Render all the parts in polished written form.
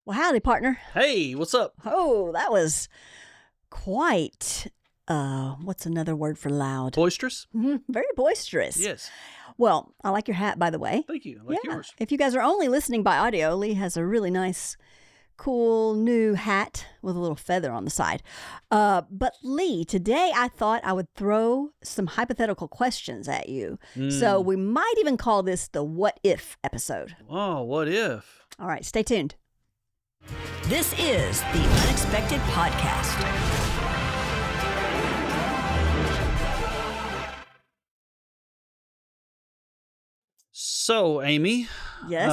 Well, howdy, partner. Hey, what's up? Oh, that was quite, what's another word for loud? Boisterous? Very boisterous. Yes. Well, I like your hat, by the way. Thank you. I like yours. If you guys are only listening by audio, Lee has a really nice, cool new hat with a little feather on the side. But Lee, today I thought I would throw some hypothetical questions at you. So we might even call this the What If episode. Oh, what if? All right, stay tuned. This is the Unexpected Podcast. So, Amy. Yes?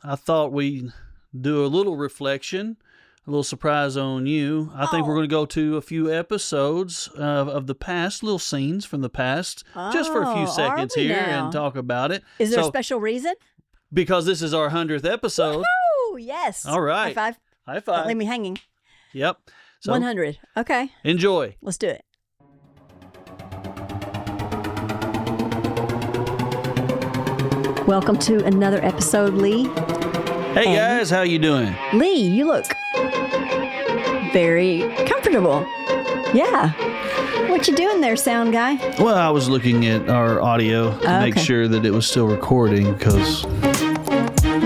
I thought we'd do a little reflection, a little surprise on you. I think we're going to go to a few episodes of the past, little scenes from the past, just for a few seconds here and talk about it. Is there a special reason? Because this is our 100th episode. Oh, yes. All right. High five. High five. Don't leave me hanging. Yep. So, 100. Okay. Enjoy. Let's do it. Welcome to another episode, Lee. Hey, guys. How you doing? Lee, you look very comfortable. Yeah. What you doing there, sound guy? Well, I was looking at our audio to make sure that it was still recording because...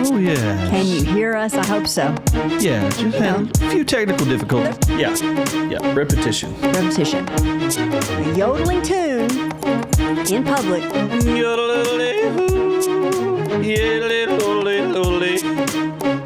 Oh, yeah. Can you hear us? I hope so. Yeah, just had a few technical difficulties. Yeah, repetition. Repetition. A yodeling tune in public.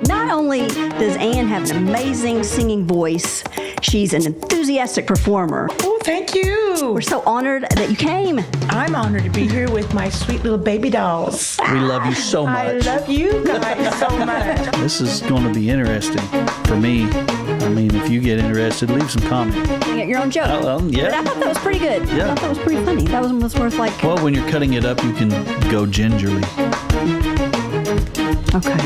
Not only does Anne have an amazing singing voice, she's an enthusiastic performer. Oh, thank you. We're so honored that you came. I'm honored to be here with my sweet little baby dolls. We love you so much. I love you guys so much. This is going to be interesting for me. I mean, if you get interested, leave some comment. You get your own joke. Yeah. But I thought that was pretty good. Yeah. I thought that was pretty funny. That was worth like... Well, when you're cutting it up, you can go gingerly. Okay.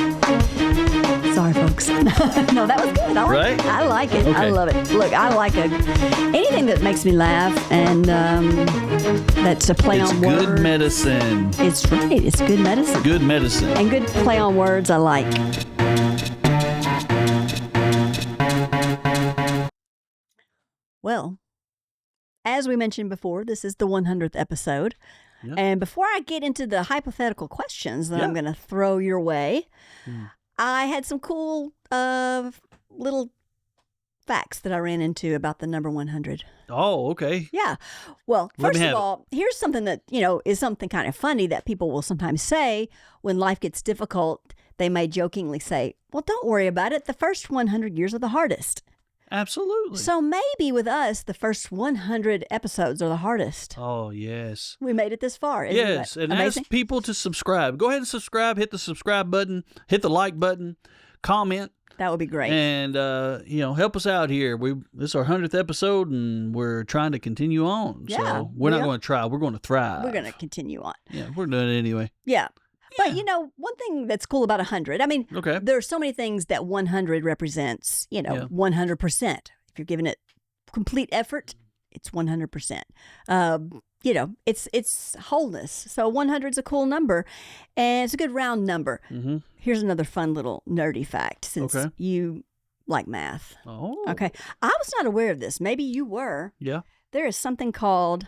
Sorry, folks. No, that was good. I like it. Okay. I love it. Look, I like anything that makes me laugh and that's a play on words. It's good medicine. It's right. It's good medicine. Good medicine. And good play on words I like. Well, as we mentioned before, this is the 100th episode. Yep. And before I get into the hypothetical questions that I'm going to throw your way, I had some cool little facts that I ran into about the number 100. Oh, okay. Yeah. Well, first of all, here's something that, is something kind of funny that people will sometimes say when life gets difficult. They may jokingly say, well, don't worry about it. The first 100 years are the hardest. Absolutely. So maybe with us, the first 100 episodes are the hardest. Oh, yes. We made it this far. Isn't Yes, that and amazing? ask people to subscribe. Go ahead and subscribe. Hit the subscribe button. Hit the like button. Comment. That would be great. And, help us out here. This is our 100th episode, and we're trying to continue on. Yeah, so we're not going to try. We're going to thrive. We're going to continue on. Yeah, we're doing it anyway. Yeah. But, one thing that's cool about 100, I mean, there are so many things that 100 represents, 100%. If you're giving it complete effort, it's 100%. It's wholeness. So 100 is a cool number, and it's a good round number. Mm-hmm. Here's another fun little nerdy fact, since you like math. Oh. Okay. I was not aware of this. Maybe you were. Yeah. There is something called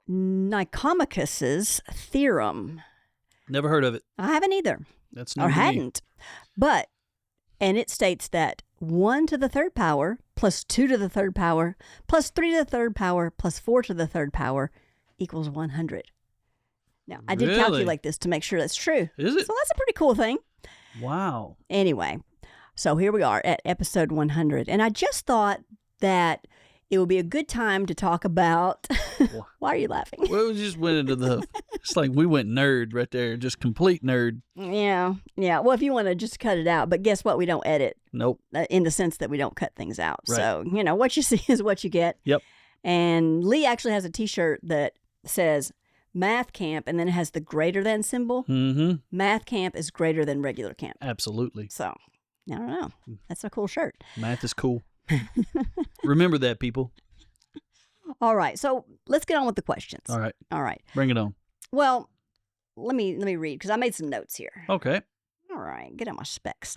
Nicomachus's theorem. Never heard of it. I haven't either. That's new or to me. hadn't. And it states that 1 to the third power plus 2 to the third power plus 3 to the third power plus 4 to the third power equals 100. Now, I did calculate this to make sure that's true. Is it? So that's a pretty cool thing. Wow. Anyway, so here we are at episode 100. And I just thought that it would be a good time to talk about... Why are you laughing? Well, we just went into it's like we went nerd right there. Just complete nerd. Yeah. Well, if you want to just cut it out. But guess what? We don't edit. Nope. In the sense that we don't cut things out. Right. So, what you see is what you get. Yep. And Lee actually has a T-shirt that says Math Camp, and then it has the greater than symbol. Mm-hmm. Math Camp is greater than regular camp. Absolutely. So, I don't know. That's a cool shirt. Math is cool. Remember that, people. All right. So let's get on with the questions. All right. Bring it on. Well, let me read because I made some notes here. Okay. All right. Get out my specs.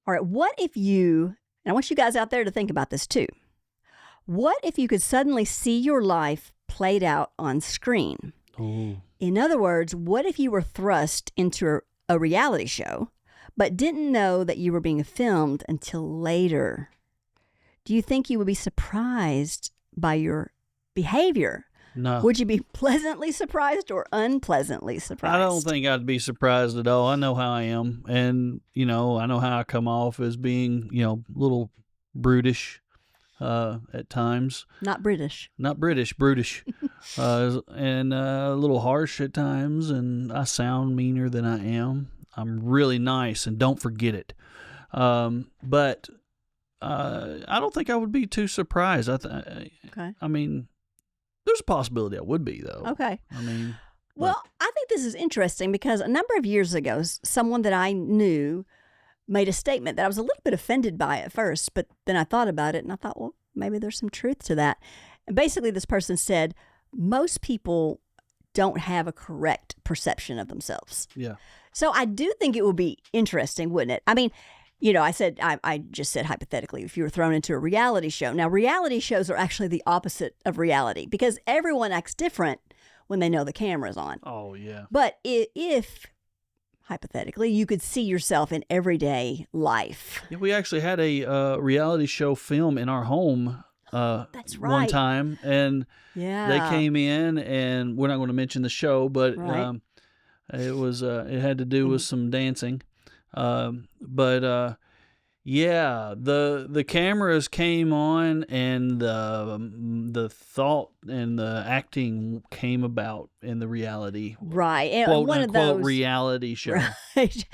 All right, what if you, and I want you guys out there to think about this too. What if you could suddenly see your life played out on screen? Oh. In other words, what if you were thrust into a reality show, but didn't know that you were being filmed until later? Do you think you would be surprised by your behavior? No. Would you be pleasantly surprised or unpleasantly surprised? I don't think I'd be surprised at all. I know how I am. And, I know how I come off as being, a little brutish at times. Not British. Not British, brutish. And a little harsh at times. And I sound meaner than I am. I'm really nice, and don't forget it. But I don't think I would be too surprised. Okay. I mean, there's a possibility I would be, though. Okay. Well, I think this is interesting because a number of years ago, someone that I knew made a statement that I was a little bit offended by at first, but then I thought about it and I thought, well, maybe there's some truth to that. And basically this person said, most people don't have a correct perception of themselves. Yeah. So I do think it would be interesting, wouldn't it? I mean, I just said hypothetically, if you were thrown into a reality show. Now, reality shows are actually the opposite of reality because everyone acts different when they know the camera's on. Oh, yeah. But if hypothetically, you could see yourself in everyday life. Yeah, we actually had a reality show film in our home That's right. one time, and Yeah. they came in, and we're not going to mention the show, but Right. it had to do with some dancing. Yeah, the cameras came on, and the thought and the acting came about in the reality, Right. And quote one unquote of those reality show. Right.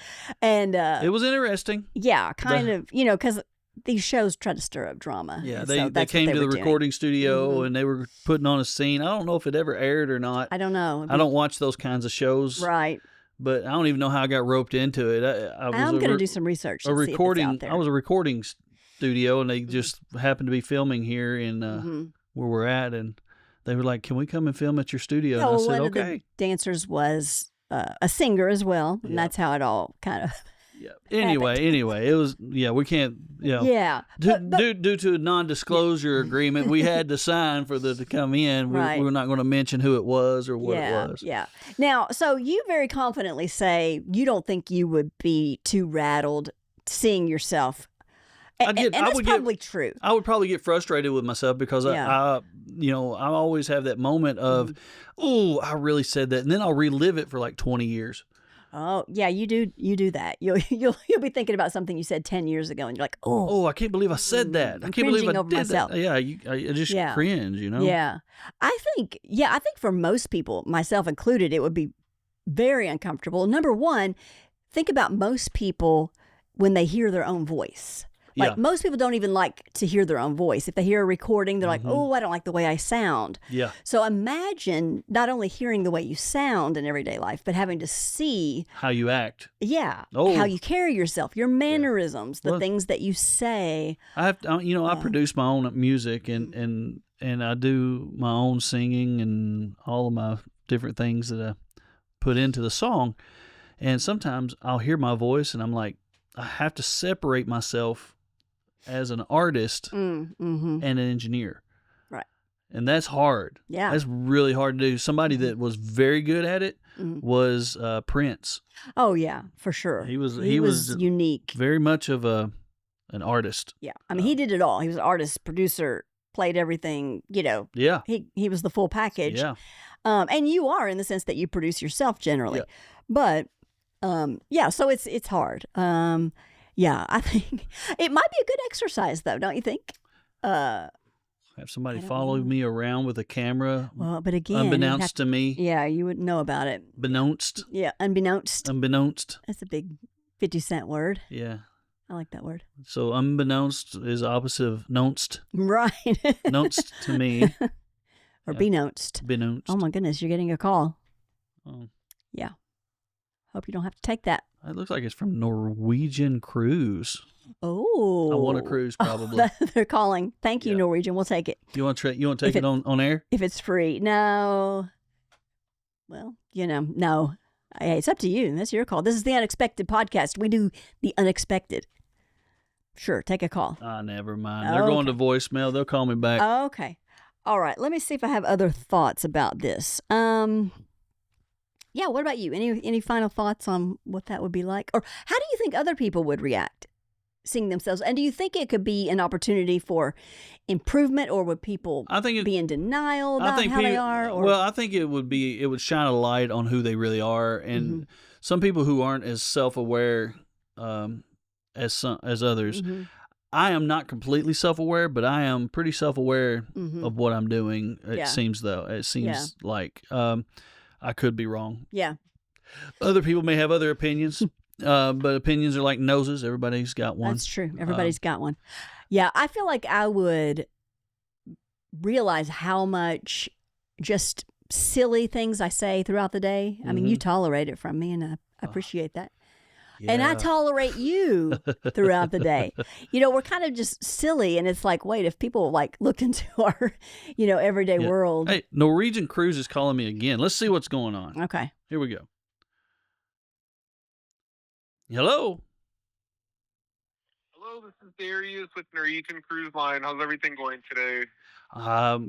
And It was interesting. yeah, kind of, because these shows try to stir up drama. Yeah, and they so they that's what came to the were doing. recording studio Mhm. and they were putting on a scene. I don't know if it ever aired or not. I don't know. I don't watch those kinds of shows, Right. but I don't even know how I got roped into it. I was I'm a going to re- do some research. a and see if it's recording. out there. I was a recording studio, and they just happened to be filming here in Mhm. where we're at, and they were like, "Can we come and film at your studio?" Yeah, And I well, said, one of "Okay." the dancers was a singer as well, and Yeah. that's how it all kind of. Yeah. Anyway, it was we can't Yeah. due to a non-disclosure agreement we had to sign for them to come in. Right. We're not going to mention who it was or what it was. Yeah. Now, so you very confidently say you don't think you would be too rattled seeing yourself. And that's probably true. I would probably get frustrated with myself because Yeah. I always have that moment of, oh, I really said that, and then I'll relive it for like 20 years. Oh, yeah, you do that. You'll be thinking about something you said 10 years ago and you're like, Oh, I can't believe I said that. I I'm can't believe cringing I over did myself. that. Yeah, I just Yeah. cringe, Yeah. I think for most people, myself included, it would be very uncomfortable. Number one, think about most people when they hear their own voice. Like Yeah. most people don't even like to hear their own voice. If they hear a recording, they're like, oh, I don't like the way I sound. Yeah. So imagine not only hearing the way you sound in everyday life, but having to see, How you act. how you carry yourself, your mannerisms, the Well, things that you say. I produce my own music and I do my own singing and all of my different things that I put into the song. And sometimes I'll hear my voice and I'm like, I have to separate myself as an artist Mm-hmm. and an engineer. Right. And that's hard. Yeah. That's really hard to do. Somebody that was very good at it was Prince. Oh yeah, for sure. He was unique. Very much of an artist. Yeah, I mean, he did it all. He was an artist, producer, played everything. Yeah. He was the full package. Yeah. And you are in the sense that you produce yourself generally, Yeah. but so it's hard. Yeah, I think it might be a good exercise though, don't you think? Have somebody I don't follow know. me around with a camera, Well, but again, unbeknownst to me. yeah, you wouldn't know about it. Beknownst. Yeah, unbeknownst. Unbeknownst. That's a big 50-cent word. Yeah. I like that word. So unbeknownst is opposite of knownst. Right. Knownst to me. Or Yeah. beknownst. Beknownst. Oh my goodness, you're getting a call. Oh. Yeah. Hope you don't have to take that. It looks like it's from Norwegian Cruise. Oh. I want a cruise probably. They're calling. Thank you, Yeah. Norwegian. We'll take it. You want to take If it on air? If it's free. No. Well, no. Hey, it's up to you. That's your call. This is the Unexpected Podcast. We do the unexpected. Sure, take a call. Never mind. They're going to voicemail. They'll call me back. Okay. All right. Let me see if I have other thoughts about this. Yeah, what about you? Any final thoughts on what that would be like? Or how do you think other people would react seeing themselves? And do you think it could be an opportunity for improvement, or would people be in denial about how they are? Or? Well, I think it would shine a light on who they really are. And some people who aren't as self-aware as others. I am not completely self-aware, but I am pretty self-aware of what I'm doing. It seems like I could be wrong. Yeah. Other people may have other opinions, but opinions are like noses. Everybody's got one. That's true. Everybody's got one. Yeah, I feel like I would realize how much just silly things I say throughout the day. I mean, you tolerate it from me, and I appreciate that. Yeah. And I tolerate you throughout the day. We're kind of just silly, and it's like, wait, if people like looked into our, everyday world. Hey, Norwegian Cruise is calling me again. Let's see what's going on. Okay. Here we go. Hello. Hello, this is Darius with Norwegian Cruise Line. How's everything going today?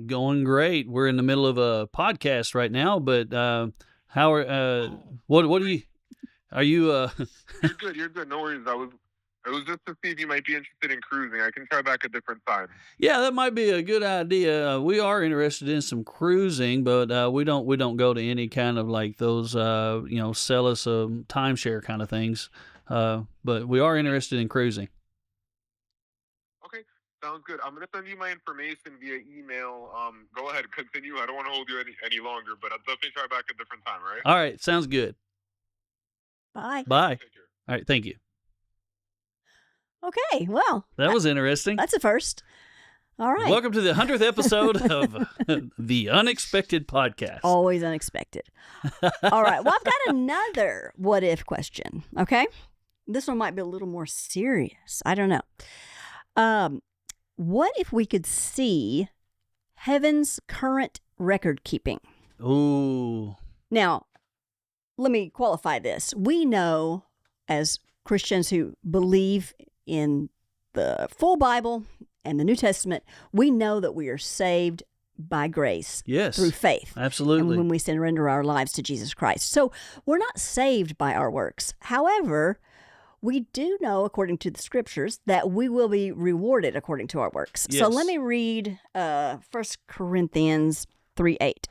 Going great. We're in the middle of a podcast right now, but what do you? Are you? You're good. No worries. It was just to see if you might be interested in cruising. I can try back a different time. Yeah, that might be a good idea. We are interested in some cruising, but we don't go to any kind of like those sell us a timeshare kind of things. But we are interested in cruising. Okay, sounds good. I'm gonna send you my information via email. Go ahead, continue. I don't want to hold you any longer, but I'll definitely try back a different time. Right? All right, sounds good. Bye. Bye. All right, thank you. Okay, well. That was interesting. That's a first. All right. Welcome to the 100th episode of the Unexpected Podcast. Always unexpected. All right, well, I've got another what-if question, okay? This one might be a little more serious. I don't know. What if we could see heaven's current record keeping? Ooh. Now, let me qualify this. We know, as Christians who believe in the full Bible and the New Testament, we know that we are saved by grace. Yes. Through faith. Absolutely. And when we surrender our lives to Jesus Christ. So we're not saved by our works. However, we do know, according to the scriptures, that we will be rewarded according to our works. Yes. So let me read 1 Corinthians 3:8.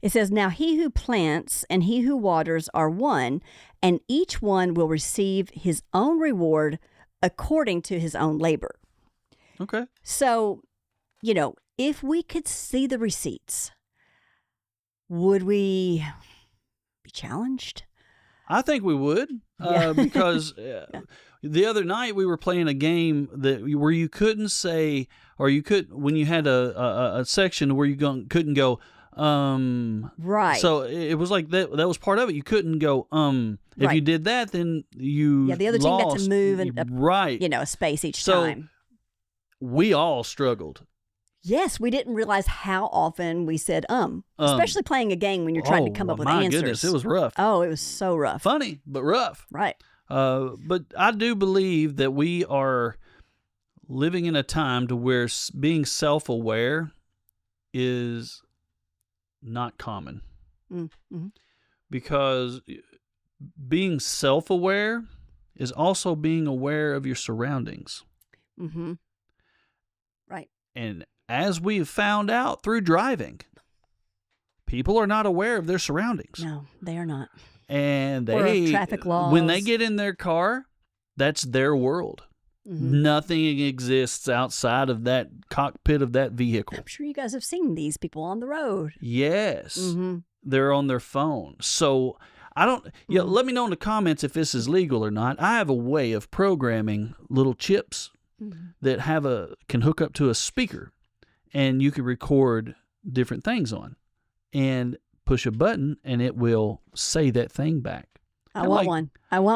It says, "Now he who plants and he who waters are one, and each one will receive his own reward according to his own labor." Okay. So, if we could see the receipts, would we be challenged? I think we would, because the other night we were playing a game where you couldn't say, or you could, when you had a section where you couldn't go, right. So it was like that was part of it. You couldn't go, If right. you did that, then you the other team got to move right. A space each time. We all struggled. Yes, we didn't realize how often we said especially playing a game when you're trying to come up with answers. My goodness, it was rough. Oh, it was so rough. Funny, but rough. Right. But I do believe that we are living in a time to where being self-aware is not common. Mm-hmm. Because being self-aware is also being aware of your surroundings. Mm-hmm. Right. And as we've found out through driving, people are not aware of their surroundings. No, they are not. And traffic laws. When they get in their car, that's their world. Mm-hmm. Nothing exists outside of that cockpit of that vehicle. I'm sure you guys have seen these people on the road. Yes. Mm-hmm. They're on their phone. So I don't, let me know in the comments if this is legal or not. I have a way of programming little chips that can hook up to a speaker, and you can record different things on and push a button and it will say that thing back. I want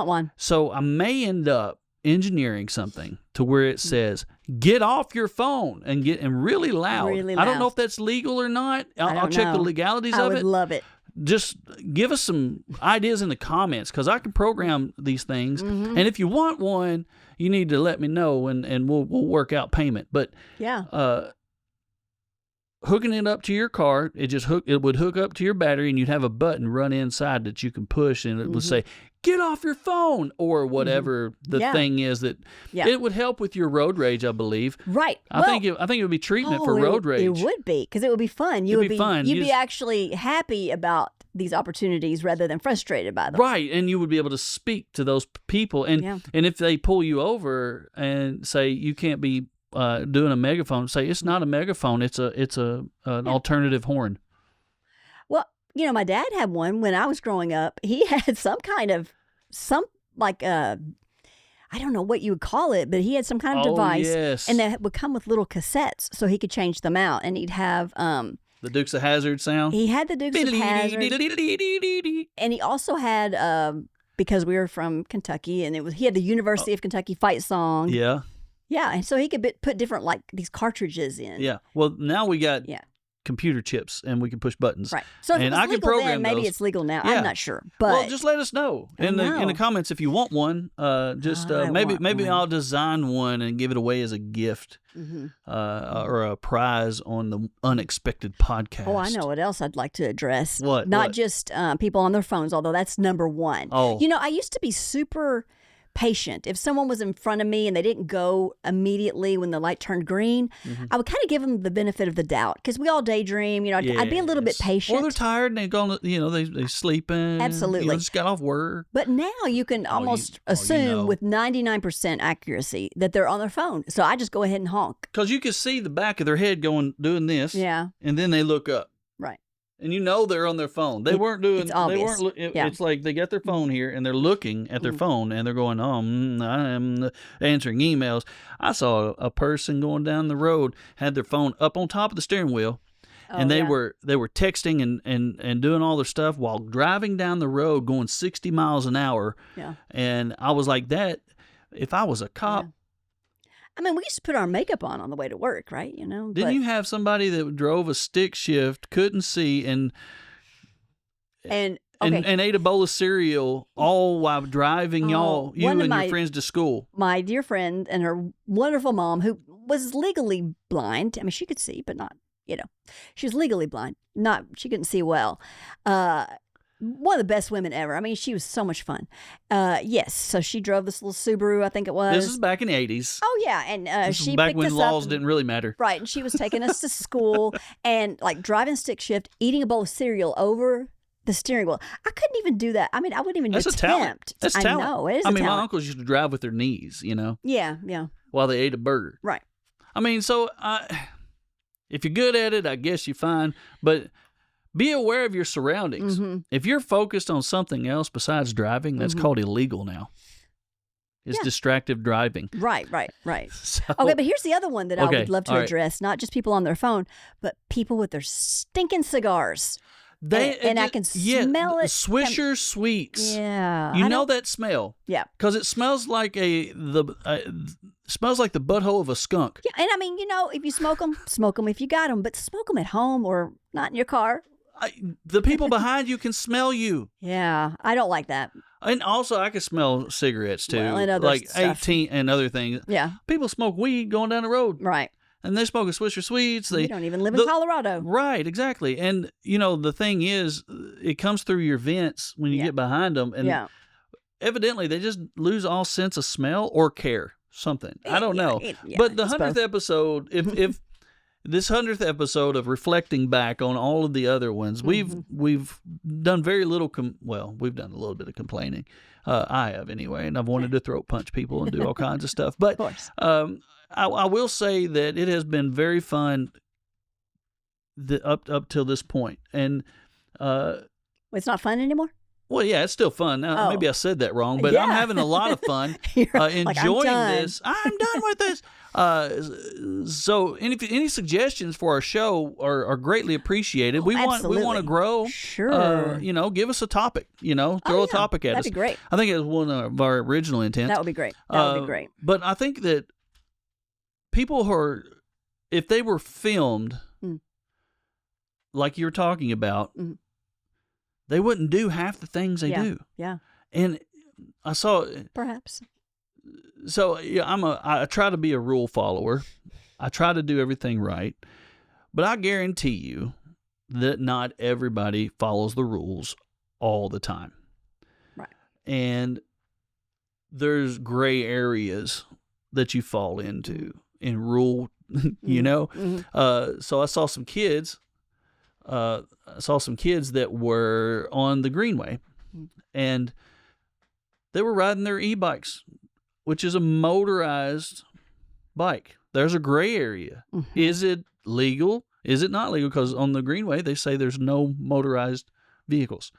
one. So I may end up engineering something to where it says, get off your phone and really loud. Really loud. I don't know if that's legal or not. I'll check the legalities of it. I would love it. just give us some ideas in the comments, because I can program these things. And if you want one, you need to let me know, and we'll work out payment. But hooking it up to your car, it would hook up to your battery, and you'd have a button run inside that you can push, and it would say, "Get off your phone," or whatever the thing is that it would help with your road rage, I believe. Right. I think it would be treatment for road rage. It would be, because it would be fun. It'd be fun. You'd be actually happy about these opportunities rather than frustrated by them. Right, and you would be able to speak to those people, and if they pull you over and say you can't be doing a megaphone, say it's not a megaphone, it's an alternative horn. Well, my dad had one when I was growing up. He had I don't know what you would call it, but he had some kind of device, yes. and that would come with little cassettes, so he could change them out, and he'd have the Dukes of Hazzard sound. He had the Dukes of Hazzard, and he also had because we were from Kentucky, and he had the University of Kentucky fight song. Yeah. Yeah, and so he could put different, these cartridges in. Yeah. Well, now we got computer chips, and we can push buttons. Right. So if and it was I legal can program then, maybe those. it's legal now. Yeah. I'm not sure. But well, just let us know in the comments if you want one. Maybe I'll design one and give it away as a gift or a prize on the Unexpected podcast. Oh, I know what else I'd like to address. What? Not just people on their phones, although that's number one. Oh. I used to be super patient. If someone was in front of me and they didn't go immediately when the light turned green, I would kind of give them the benefit of the doubt, because we all daydream. I'd be a little bit patient. Or they're tired and they're going. They sleeping. Absolutely, just got off work. But now you can almost assume with 99% accuracy that they're on their phone. So I just go ahead and honk, because you can see the back of their head doing this. Yeah, and then they look up. Right. And they're on their phone. They weren't doing. It's obvious. They weren't. It's like they got their phone here and they're looking at their phone and they're going, I am answering emails. I saw a person going down the road, had their phone up on top of the steering wheel, and they were texting and doing all their stuff while driving down the road, going 60 miles an hour. Yeah. And I was like, that. If I was a cop. Yeah. I mean, we used to put our makeup on the way to work, right? Didn't you have somebody that drove a stick shift, couldn't see, and ate a bowl of cereal all while driving you and your friends to school? My dear friend and her wonderful mom, who was legally blind. I mean, she could see, but not, she was legally blind. She couldn't see well. One of the best women ever. I mean, she was so much fun. Yes, so she drove this little Subaru, I think it was. This is back in the 80s. Oh, yeah, and she back picked when us laws up, didn't really matter. Right, and she was taking us to school and driving stick shift, eating a bowl of cereal over the steering wheel. I couldn't even do that. I mean, I wouldn't even That's attempt. A talent. That's talent. I know, it is a talent. my uncles used to drive with their knees, Yeah, yeah. while they ate a burger. Right. I mean, so if you're good at it, I guess you're fine, but be aware of your surroundings. If you're focused on something else besides driving, that's called illegal now. It's distractive driving. Right. So, okay, but here's the other one that I would love to address. Not just people on their phone, but people with their stinking cigars. And I can smell it. Swisher Sweets. Yeah. You know that smell. Yeah. Because it smells like smells like the butthole of a skunk. Yeah, and I mean, if you smoke them, smoke them if you got them, but smoke them at home or not in your car. The people behind you can smell you. Yeah, I don't like that. And also, I can smell cigarettes too, and other like stuff. 18 and other things. Yeah. People smoke weed going down the road. Right. And they smoke a Swisher Sweets. We don't even live in Colorado. Right, exactly. And, the thing is, it comes through your vents when you get behind them. And evidently, they just lose all sense of smell or care. Something. I don't know. But the 100th episode, if this 100th episode of reflecting back on all of the other ones, we've done very little. We've done a little bit of complaining. I have anyway, and I've wanted to throat punch people and do all kinds of stuff. But I will say that it has been very fun up till this point, and it's not fun anymore. Well, yeah, it's still fun. Now, maybe I said that wrong, but I'm having a lot of fun enjoying this. I'm done with this. So, any suggestions for our show are greatly appreciated. We want to grow. Sure. Give us a topic. Throw a topic at us. That'd be great. I think it was one of our original intents. That would be great. That would be great. But I think that people if they were filmed, like you were talking about. they wouldn't do half the things they do. Yeah. And I saw, Perhaps. so yeah, I try to be a rule follower. I try to do everything right, but I guarantee you that not everybody follows the rules all the time. Right. And there's gray areas that you fall into in rule, you know? So I saw some kids, that were on the Greenway, and they were riding their e-bikes, which is a motorized bike. There's a gray area. Is it legal? Is it not legal? Because on the Greenway, they say there's no motorized vehicles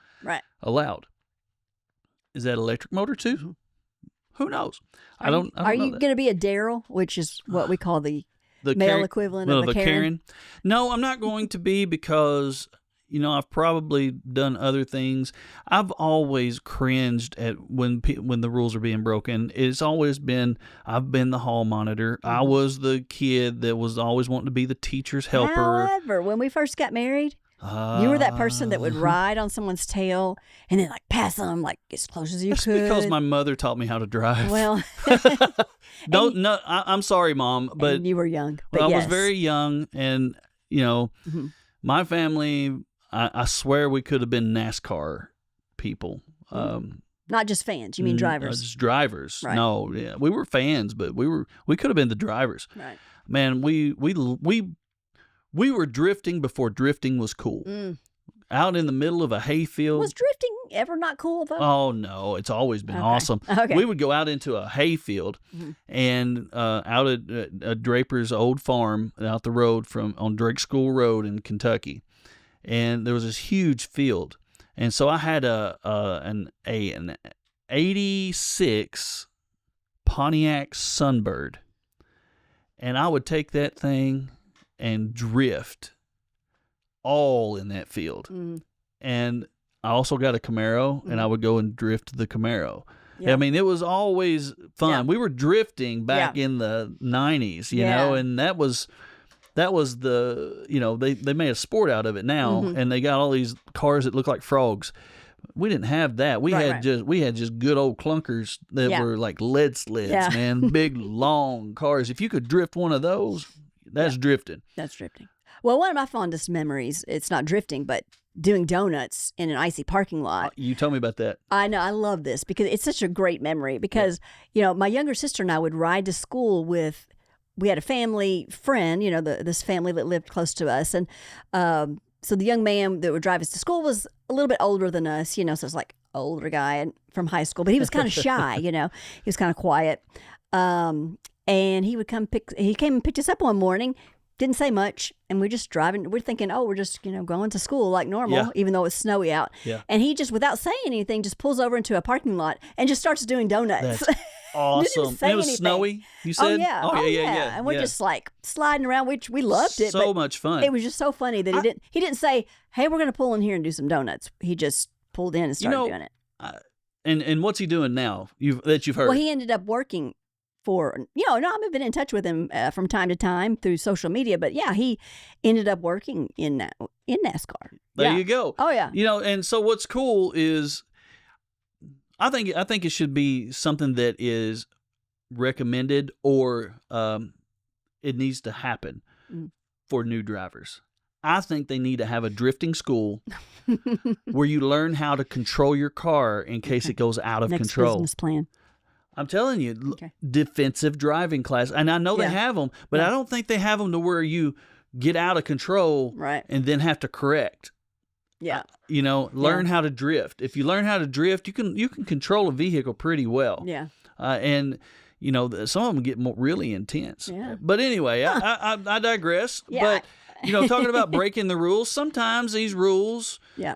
allowed. Is that electric motor too? Who knows? I don't Are know you that. going to be a Daryl, which is what we call the male equivalent of a Karen? No, I'm not going to be, because I've probably done other things. I've always cringed at when the rules are being broken. It's always been, I've been the hall monitor. I was the kid that was always wanting to be the teacher's helper. However, when we first got married, you were that person that would ride on someone's tail and then like pass them like as close as you That's could. because my mother taught me how to drive. Well, I'm sorry, Mom, but and you were young. But I yes. was very young, and my family, I swear we could have been NASCAR people. Not just fans. You mean drivers? Just drivers. Right. No, yeah, we were fans, but we could have been the drivers. Right. Man, we were drifting before drifting was cool. Out in the middle of a hayfield. Was drifting ever not cool though? Oh no, it's always been awesome. Okay. We would go out into a hayfield and out at Draper's old farm out the road on Drake School Road in Kentucky, and there was this huge field, and so I had an '86 Pontiac Sunbird, and I would take that thing and drift all in that field. And I also got a Camaro, and I would go and drift the Camaro. Yeah. I mean, it was always fun. Yeah. We were drifting back in the 90s, you know, and that was the, they made a sport out of it now, and they got all these cars that look like frogs. We didn't have that. We had just good old clunkers that were like lead sleds, man, big long cars. If you could drift one of those, that's drifting. That's drifting. Well, one of my fondest memories, it's not drifting, but doing donuts in an icy parking lot. You told me about that. I know. I love this because it's such a great memory because, my younger sister and I would ride to school we had a family friend, this family that lived close to us. And so the young man that would drive us to school was a little bit older than us, so it's like older guy from high school, but he was kind of shy, he was kind of quiet. And he came and picked us up one morning. Didn't say much, and we're just driving. We're thinking, we're just, going to school like normal, even though it's snowy out. Yeah. And he just, without saying anything, just pulls over into a parking lot and just starts doing donuts. That's awesome. And it was snowy, you said? Oh, yeah. And we're just like sliding around, which we loved it. So much fun. It was just so funny that he didn't say, hey, we're going to pull in here and do some donuts. He just pulled in and started doing it. And what's he doing now that you've heard? Well, he ended up working I've been in touch with him from time to time through social media, but he ended up working in NASCAR. There you go. Oh yeah. And so what's cool is, I think it should be something that is recommended, or it needs to happen for new drivers. I think they need to have a drifting school where you learn how to control your car in case it goes out of control. Next business plan. I'm telling you, defensive driving class. And I know they have them, but I don't think they have them to where you get out of control and then have to correct. Yeah. Learn how to drift. If you learn how to drift, you can control a vehicle pretty well. Yeah. And some of them get really intense. Yeah. But anyway, I digress. Yeah. But talking about breaking the rules, sometimes these rules. Yeah.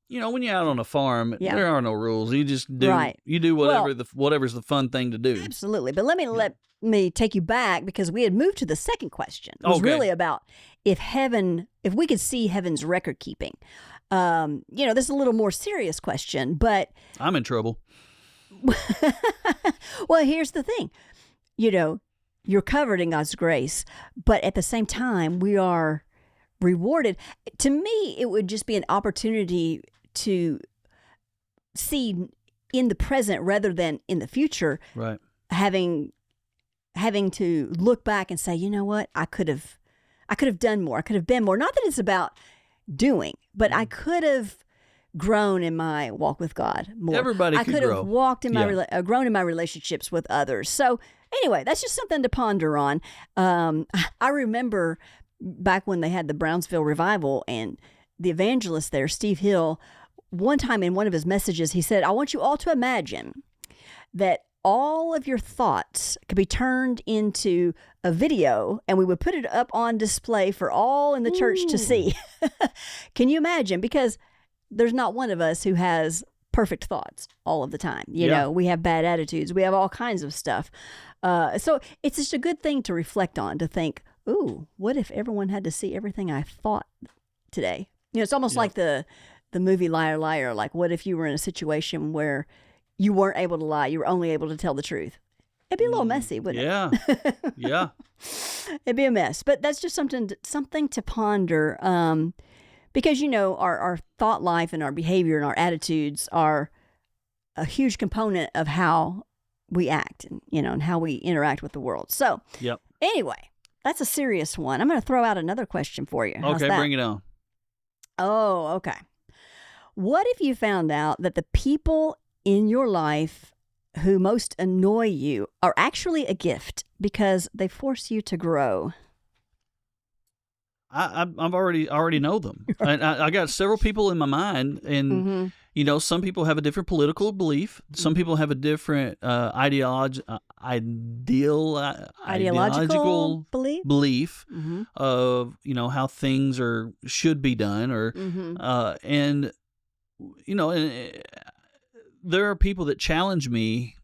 When you're out on a farm, there are no rules. You just do you do whatever's the fun thing to do. Absolutely. But let me take you back, because we had moved to the second question. It was really about if we could see heaven's record keeping. This is a little more serious question, but I'm in trouble. Well, here's the thing. You're covered in God's grace, but at the same time, we are rewarded. To me, it would just be an opportunity to see in the present rather than in the future, Right. having to look back and say, you know what, I could have done more. I could have been more. Not that it's about doing, but I could have grown in my walk with God more. Everybody I could could grow. have walked in my Yeah. grown in my relationships with others. So anyway, that's just something to ponder on. I remember back when they had the Brownsville revival, and the evangelist there, Steve Hill, one time in one of his messages, he said, I want you all to imagine that all of your thoughts could be turned into a video, and we would put it up on display for all in the church to see. Can you imagine? Because there's not one of us who has perfect thoughts all of the time. You Yeah. know, we have bad attitudes. We have all kinds of stuff. So it's just a good thing to reflect on, to think, ooh, what if everyone had to see everything I thought today? You know, it's almost like the movie Liar, Liar. Like, what if you were in a situation where you weren't able to lie, you were only able to tell the truth? It'd be a little messy, wouldn't Yeah. Yeah. it? It'd be a mess. But that's just something to ponder, because, you know, our thought life and our behavior and our attitudes are a huge component of how we act, and, you know, and how we interact with the world. So Yep. anyway, that's a serious one. I'm going to throw out another question for you. How's Okay, that? bring it on. Oh, okay. What if you found out that the people in your life who most annoy you are actually a gift because they force you to grow? I've already know them. I got several people in my mind, and Mm-hmm. you know, some people have a different political belief. Some people have a different ideological Belief? belief Mm-hmm. of, you know, how things should be done, or Mm-hmm. and you know, there are people that challenge me.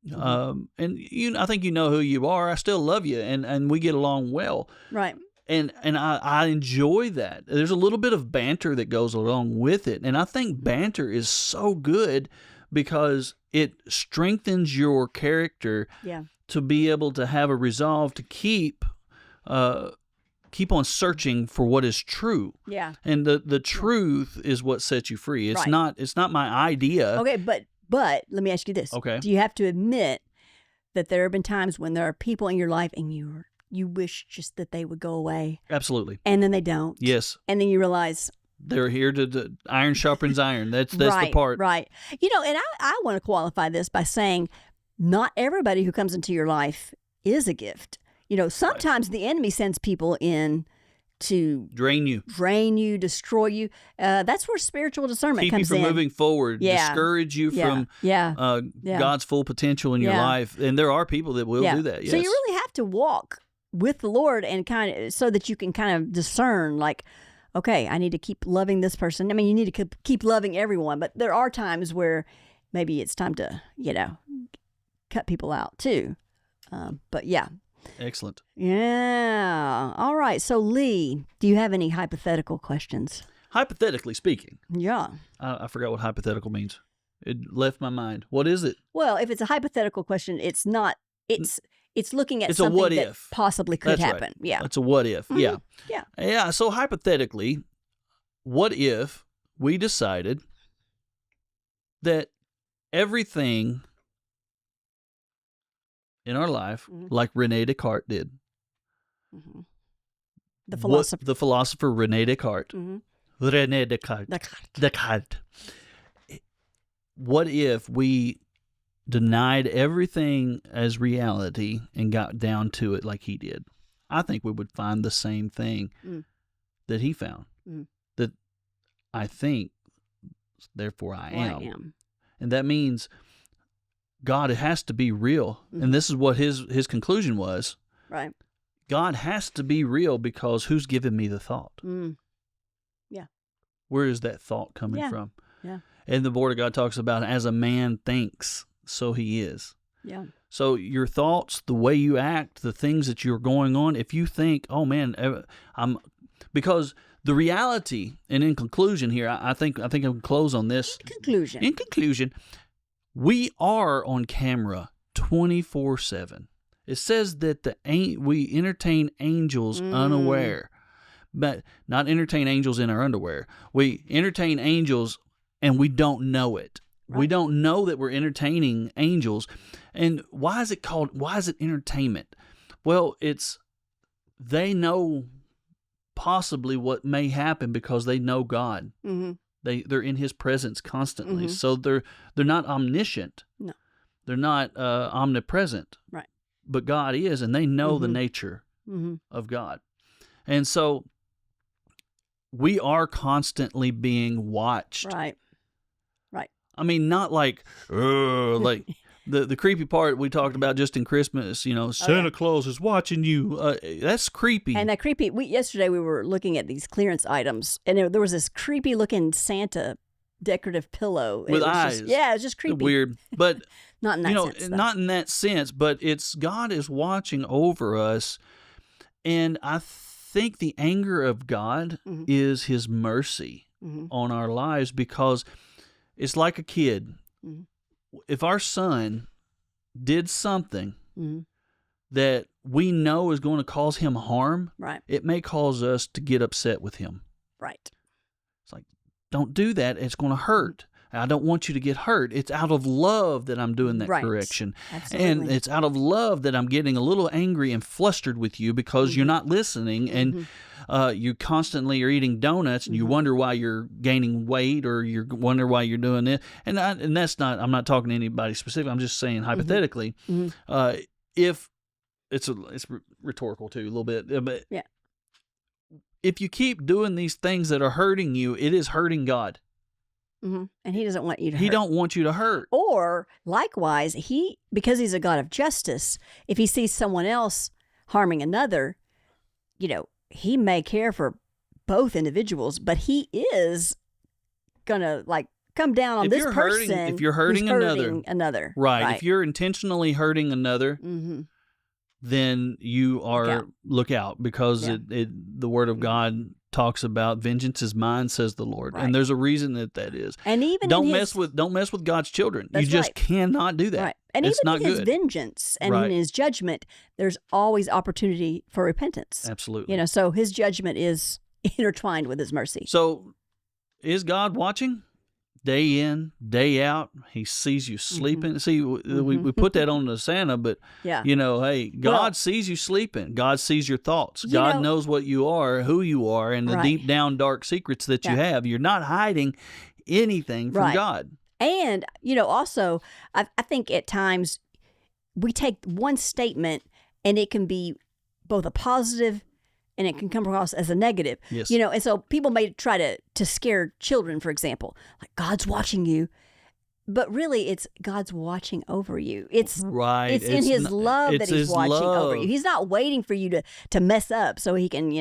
And I think you know who you are. I still love you, and we get along well. Right. And I enjoy that. There's a little bit of banter that goes along with it. And I think banter is so good because it strengthens your character Yeah. to be able to have a resolve to keep on searching for what is true. Yeah. And the truth is what sets you free. It's Right. not my idea. Okay, but let me ask you this. Okay. Do you have to admit that there have been times when there are people in your life and you wish just that they would go away, Absolutely. and then they don't? Yes. And then you realize, They're here to iron sharpens iron. That's right, the part. Right. You know, and I want to qualify this by saying not everybody who comes into your life is a gift. You know, sometimes the enemy sends people in to Drain you. destroy you. That's where spiritual discernment Keep you comes from in. moving forward. Yeah. Discourage you from Yeah. God's full potential in your Yeah. life. And there are people that will do that. Yes. So you really have to walk with the Lord, and kind of so that you can kind of discern, like, okay, I need to keep loving this person. I mean, you need to keep loving everyone, but there are times where maybe it's time to, you know, cut people out too. But yeah. Excellent. Yeah. All right. So Lee, do you have any hypothetical questions? Hypothetically speaking, Yeah. I forgot what hypothetical means. It left my mind. What is it? Well, if it's a hypothetical question, it's not. It's looking at It's a something what that if. possibly could That's right. happen. Yeah. It's a what if. Yeah. Yeah. Yeah. So hypothetically, what if we decided that everything in our life, like Rene Descartes did, Mm-hmm. The philosopher. the philosopher Rene Descartes, Mm-hmm. Rene Descartes, Descartes. What if we denied everything as reality and got down to it like he did? I think we would find the same thing that he found. That I think, therefore I am. And that means God has to be real. And this is what his conclusion was. Right. God has to be real because who's given me the thought? Yeah. Where is that thought coming from? Yeah. And the Word of God talks about as a man thinks, so he is. Yeah. So your thoughts, the way you act, the things that you're going on, if you think, oh man, because the reality, and in conclusion here, I think I can close on this. In conclusion, we are on camera 24/7. It says that we entertain angels unaware, but not entertain angels in our underwear. We entertain angels and we don't know it. Right. We don't know that we're entertaining angels. And why is it entertainment? Well, they know possibly what may happen because they know God. Mm-hmm. They're in His presence constantly. Mm-hmm. So they're not omniscient. No. They're not omnipresent. Right. But God is, and they know the nature of God. And so we are constantly being watched. Right. Right. I mean, not like the creepy part we talked about just in Christmas, Santa Claus is watching you. That's creepy. And that creepy, yesterday we were looking at these clearance items, and there was this creepy looking Santa decorative pillow. With eyes. It was just creepy. Weird. But not in that sense. Though. Not in that sense, but God is watching over us. And I think the anger of God is His mercy on our lives, because it's like a kid. Mm-hmm. If our son did something that we know is going to cause him harm, right, it may cause us to get upset with him. Right. It's like, don't do that. It's going to hurt. I don't want you to get hurt. It's out of love that I'm doing that correction. Absolutely. And it's out of love that I'm getting a little angry and flustered with you because you're not listening, and you constantly are eating donuts, and you wonder why you're gaining weight, or you wonder why you're doing it. And that's not, I'm not talking to anybody specific. I'm just saying hypothetically, if it's rhetorical too, a little bit, but if you keep doing these things that are hurting you, it is hurting God. Mm-hmm. And He doesn't want you to hurt. He don't want you to hurt. Or likewise, because He's a God of justice, if He sees someone else harming another, He may care for both individuals, but He is gonna come down on this person. If you're hurting another, right? If you're intentionally hurting another, then you are look out, because the Word of God talks about vengeance is mine, says the Lord, and there's a reason that is. And even don't mess with God's children. You just cannot do that. Right. And it's even not in His good. vengeance and in His judgment, there's always opportunity for repentance. Absolutely. So His judgment is intertwined with His mercy. So, is God watching? Day in, day out, He sees you sleeping. See, we put that on the Santa, but, hey, God sees you sleeping. God sees your thoughts. God knows what you are, who you are, and the deep down dark secrets that you have. You're not hiding anything from God. And, also, I think at times we take one statement and it can be both a positive and it can come across as a negative. Yes. And so people may try to scare children, for example, like God's watching you. But really, it's God's watching over you. It's in His love that He's watching over you. He's not waiting for you to mess up so He can,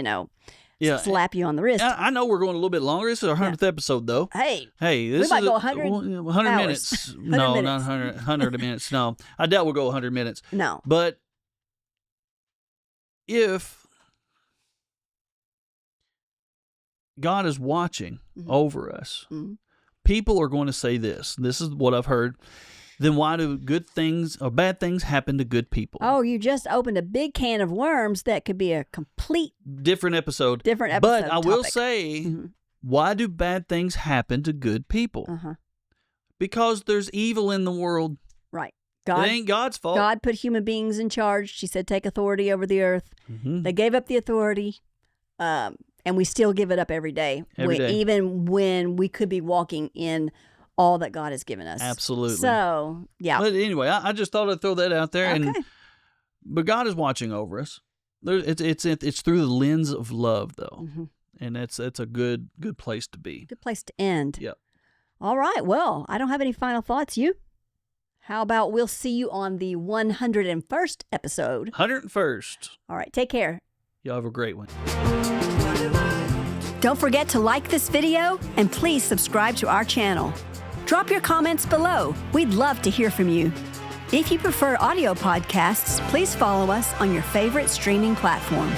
slap you on the wrist. I know we're going a little bit longer. This is our 100th episode, though. Hey, this we might go 100 minutes. No, not 100, 100 minutes. No, I doubt we'll go 100 minutes. No. But if God is watching over us, people are going to say this. This is what I've heard. Then why do good things or bad things happen to good people? Oh, you just opened a big can of worms that could be a complete different episode. But I will say, why do bad things happen to good people? Because there's evil in the world. Right. It ain't God's fault. God put human beings in charge. She said, take authority over the earth. They gave up the authority. And we still give it up every day. Even when we could be walking in all that God has given us. Absolutely. So, yeah. But anyway, I just thought I'd throw that out there. Okay. But God is watching over us. It's through the lens of love, though. And it's a good place to be. Good place to end. Yep. All right. Well, I don't have any final thoughts. You? How about we'll see you on the 101st episode? 101st. All right. Take care. Y'all have a great one. Don't forget to like this video and please subscribe to our channel. Drop your comments below. We'd love to hear from you. If you prefer audio podcasts, please follow us on your favorite streaming platform.